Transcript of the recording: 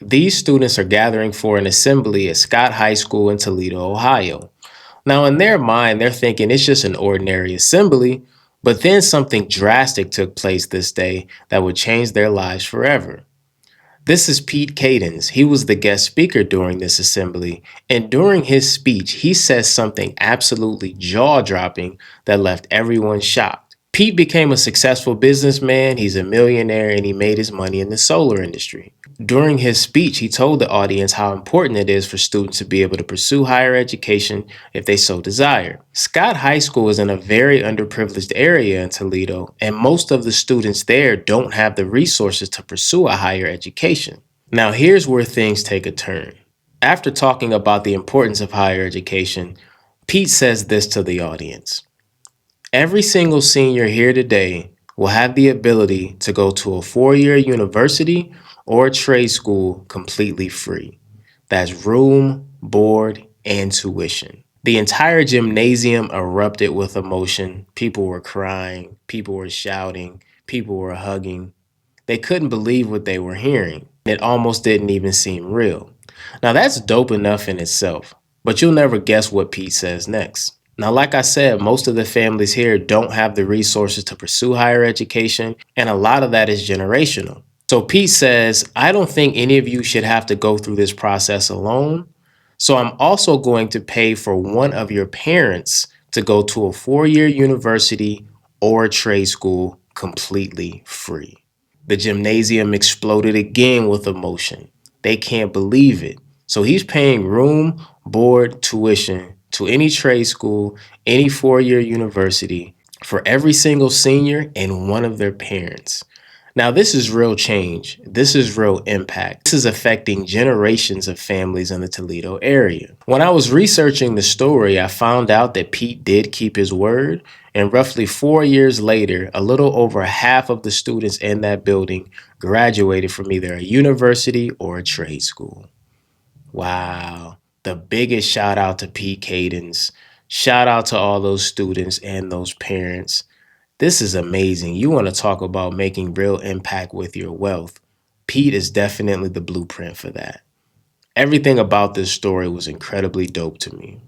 These students are gathering for an assembly at Scott High School in Toledo, Ohio. Now, in their mind, they're thinking it's just an ordinary assembly, but then something drastic took place this day that would change their lives forever. This is Pete Cadens. He was the guest speaker during this assembly, and during his speech, he says something absolutely jaw dropping that left everyone shocked. Pete became a successful businessman, he's a millionaire, and he made his money in the solar industry. During his speech, he told the audience how important it is for students to be able to pursue higher education if they so desire. Scott High School is in a very underprivileged area in Toledo, and most of the students there don't have the resources to pursue a higher education. Now, here's where things take a turn. After talking about the importance of higher education, Pete says this to the audience. Every single senior here today will have the ability to go to a 4-year university or a trade school completely free. That's room, board, and tuition. The entire gymnasium erupted with emotion. People were crying, people were shouting, people were hugging. They couldn't believe what they were hearing. It almost didn't even seem real. Now, that's dope enough in itself, but you'll never guess what Pete says next. Now, like I said, most of the families here don't have the resources to pursue higher education, and a lot of that is generational. So Pete says, I don't think any of you should have to go through this process alone. So I'm also going to pay for one of your parents to go to a 4-year university or a trade school completely free. The gymnasium exploded again with emotion. They can't believe it. So he's paying room, board, tuition to any trade school, any 4-year university for every single senior and one of their parents. Now, this is real change. This is real impact. This is affecting generations of families in the Toledo area. When I was researching the story, I found out that Pete did keep his word, and roughly 4 years later, a little over half of the students in that building graduated from either a university or a trade school. Wow. The biggest shout out to Pete Cadens. Shout out to all those students and those parents. This is amazing. You want to talk about making real impact with your wealth. Pete is definitely the blueprint for that. Everything about this story was incredibly dope to me.